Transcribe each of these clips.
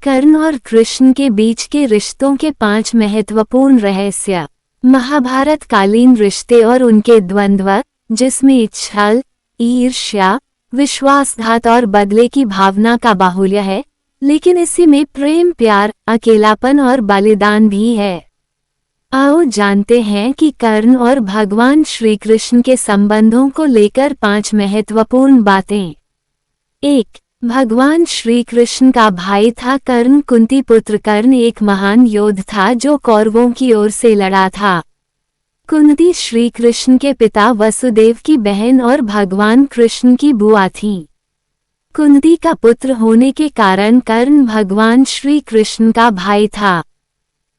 कर्ण और कृष्ण के बीच के रिश्तों के 5 महत्वपूर्ण रहस्य। महाभारत कालीन रिश्ते और उनके द्वंद्व, जिसमें छल, ईर्ष्या, विश्वासघात और बदले की भावना का बाहुल्य है, लेकिन इसी में प्रेम, प्यार, अकेलापन और बलिदान भी है। आओ जानते हैं कि कर्ण और भगवान श्री कृष्ण के संबंधों को लेकर 5 महत्वपूर्ण बातें। 1. भगवान श्री कृष्ण का भाई था कर्ण। कुंती पुत्र कर्ण एक महान योद्धा था जो कौरवों की ओर से लड़ा था। कुंती श्री कृष्ण के पिता वसुदेव की बहन और भगवान कृष्ण की बुआ थी। कुंती का पुत्र होने के कारण कर्ण भगवान श्री कृष्ण का भाई था।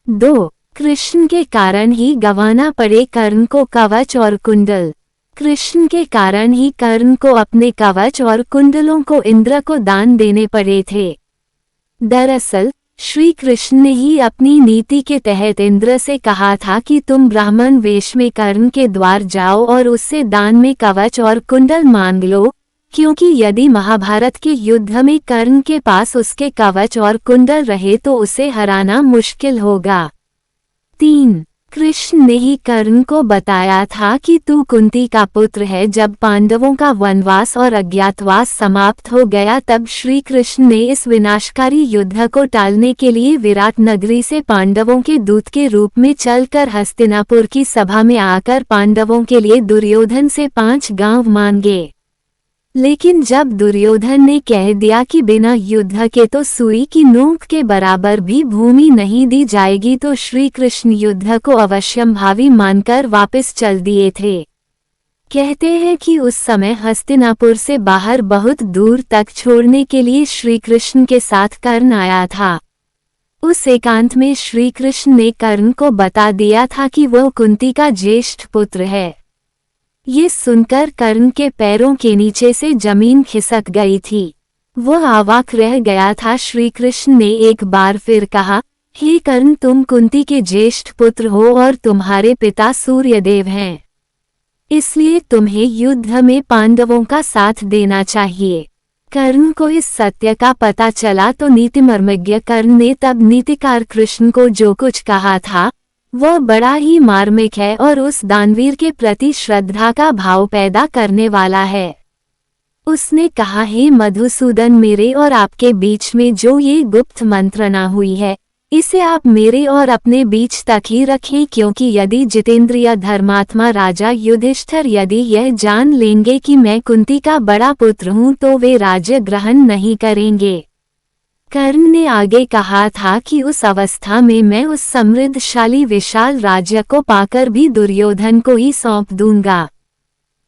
2. कृष्ण के कारण ही गंवाना पड़े कर्ण को कवच और कुंडल। कृष्ण के कारण ही कर्ण को अपने कवच और कुंडलों को इंद्र को दान देने पड़े थे। दरअसल श्री कृष्ण ने ही अपनी नीति के तहत इंद्र से कहा था कि तुम ब्राह्मण वेश में कर्ण के द्वार जाओ और उससे दान में कवच और कुंडल मांग लो, क्योंकि यदि महाभारत के युद्ध में कर्ण के पास उसके कवच और कुंडल रहे तो उसे हराना मुश्किल होगा। 3. कृष्ण ने ही कर्ण को बताया था कि तू कुंती का पुत्र है। जब पांडवों का वनवास और अज्ञातवास समाप्त हो गया तब श्री कृष्ण ने इस विनाशकारी युद्ध को टालने के लिए विराट नगरी से पांडवों के दूत के रूप में चलकर हस्तिनापुर की सभा में आकर पांडवों के लिए दुर्योधन से 5 गांव मांगे। लेकिन जब दुर्योधन ने कह दिया कि बिना युद्ध के तो सुई की नोक के बराबर भी भूमि नहीं दी जाएगी, तो श्री कृष्ण युद्ध को अवश्यंभावी मानकर वापस चल दिए थे। कहते हैं कि उस समय हस्तिनापुर से बाहर बहुत दूर तक छोड़ने के लिए श्री कृष्ण के साथ कर्ण आया था। उस एकांत में श्री कृष्ण ने कर्ण को बता दिया था कि वह कुंती का ज्येष्ठ पुत्र है। ये सुनकर कर्ण के पैरों के नीचे से जमीन खिसक गई थी। वह अवाक रह गया था। श्री कृष्ण ने एक बार फिर कहा, हे कर्ण, तुम कुंती के ज्येष्ठ पुत्र हो और तुम्हारे पिता सूर्यदेव हैं, इसलिए तुम्हें युद्ध में पांडवों का साथ देना चाहिए। कर्ण को इस सत्य का पता चला तो नीतिमर्मज्ञ कर्ण ने तब नीतिकार कृष्ण को जो कुछ कहा था वह बड़ा ही मार्मिक है और उस दानवीर के प्रति श्रद्धा का भाव पैदा करने वाला है। उसने कहा, हे मधुसूदन, मेरे और आपके बीच में जो ये गुप्त मंत्रणा हुई है, इसे आप मेरे और अपने बीच तक ही रखें, क्योंकि यदि जितेंद्रिय धर्मात्मा राजा युधिष्ठिर यदि यह जान लेंगे कि मैं कुंती का बड़ा पुत्र हूँ तो वे राज्य ग्रहण नहीं करेंगे। कर्ण ने आगे कहा था कि उस अवस्था में मैं उस समृद्धशाली विशाल राज्य को पाकर भी दुर्योधन को ही सौंप दूंगा।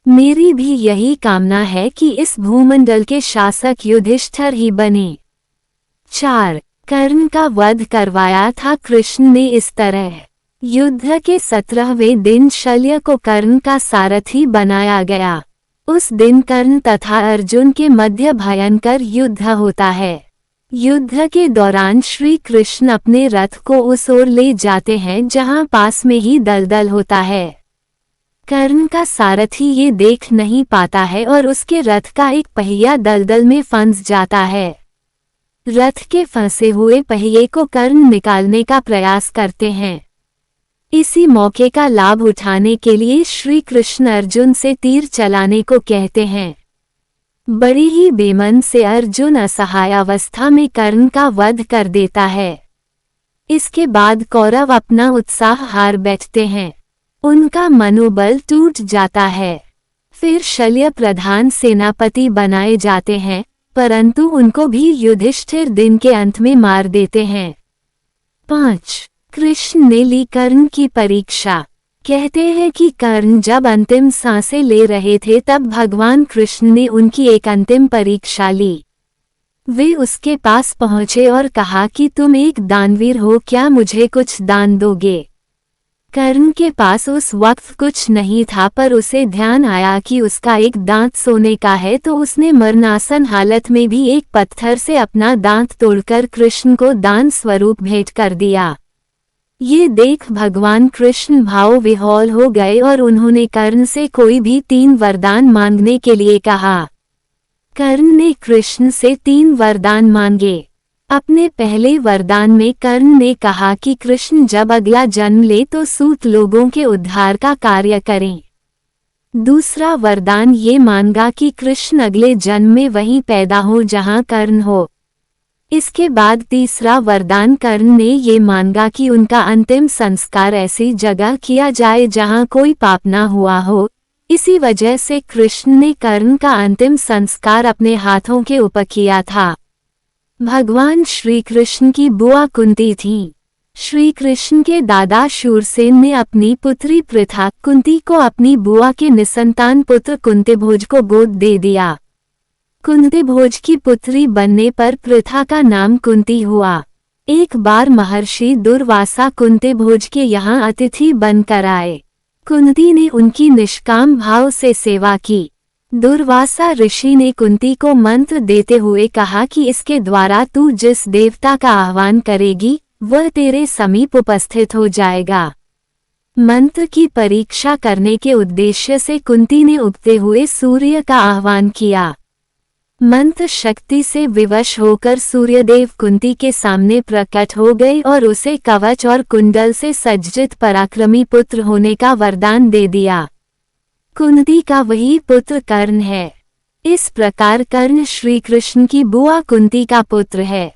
मेरी भी यही कामना है कि इस भूमंडल के शासक युधिष्ठिर ही बने। 4. कर्ण का वध करवाया था कृष्ण ने इस तरह। युद्ध के 17वें दिन शल्य को कर्ण का सारथी बनाया गया। उस दिन कर्ण तथा अर्जुन के मध्य भयंकर युद्ध होता है। युद्ध के दौरान श्री कृष्ण अपने रथ को उस ओर ले जाते हैं जहां पास में ही दलदल होता है। कर्ण का सारथी ये देख नहीं पाता है और उसके रथ का एक पहिया दलदल में फंस जाता है। रथ के फंसे हुए पहिए को कर्ण निकालने का प्रयास करते हैं। इसी मौके का लाभ उठाने के लिए श्री कृष्ण अर्जुन से तीर चलाने को कहते हैं। बड़ी ही बेमन से अर्जुन असहाय अवस्था में कर्ण का वध कर देता है। इसके बाद कौरव अपना उत्साह हार बैठते हैं। उनका मनोबल टूट जाता है। फिर शल्य प्रधान सेनापति बनाए जाते हैं, परंतु उनको भी युधिष्ठिर दिन के अंत में मार देते हैं। 5. कृष्ण ने ली कर्ण की परीक्षा। कहते हैं कि कर्ण जब अंतिम सांसें ले रहे थे तब भगवान कृष्ण ने उनकी एक अंतिम परीक्षा ली। वे उसके पास पहुंचे और कहा कि तुम एक दानवीर हो, क्या मुझे कुछ दान दोगे? कर्ण के पास उस वक्त कुछ नहीं था, पर उसे ध्यान आया कि उसका एक दांत सोने का है, तो उसने मरणासन हालत में भी एक पत्थर से अपना दांत तोड़कर कृष्ण को दान स्वरूप भेंट कर दिया। ये देख भगवान कृष्ण भाव विह्वल हो गए और उन्होंने कर्ण से कोई भी 3 वरदान मांगने के लिए कहा। कर्ण ने कृष्ण से 3 वरदान मांगे। अपने पहले वरदान में कर्ण ने कहा कि कृष्ण जब अगला जन्म ले तो सूत लोगों के उद्धार का कार्य करें। दूसरा वरदान ये मांगा कि कृष्ण अगले जन्म में वहीं पैदा हो जहां कर्ण हो। इसके बाद तीसरा वरदान कर्ण ने ये मांगा कि उनका अंतिम संस्कार ऐसी जगह किया जाए जहां कोई पाप न हुआ हो। इसी वजह से कृष्ण ने कर्ण का अंतिम संस्कार अपने हाथों के ऊपर किया था। भगवान श्री कृष्ण की बुआ कुंती थीं। श्री कृष्ण के दादा शूरसेन ने अपनी पुत्री पृथा कुंती को अपनी बुआ के निसंतान पुत्र कुंतीभोज को गोद दे दिया। कुंतीभोज की पुत्री बनने पर पृथा का नाम कुंती हुआ। एक बार महर्षि दुर्वासा कुंतीभोज के यहाँ अतिथि बनकर आए। कुंती ने उनकी निष्काम भाव से सेवा की। दुर्वासा ऋषि ने कुंती को मंत्र देते हुए कहा कि इसके द्वारा तू जिस देवता का आह्वान करेगी वह तेरे समीप उपस्थित हो जाएगा। मंत्र की परीक्षा करने के उद्देश्य से कुंती ने उगते हुए सूर्य का आह्वान किया। मंत्र शक्ति से विवश होकर सूर्यदेव कुंती के सामने प्रकट हो गए और उसे कवच और कुंडल से सज्जित पराक्रमी पुत्र होने का वरदान दे दिया। कुंती का वही पुत्र कर्ण है। इस प्रकार कर्ण श्री कृष्ण की बुआ कुंती का पुत्र है।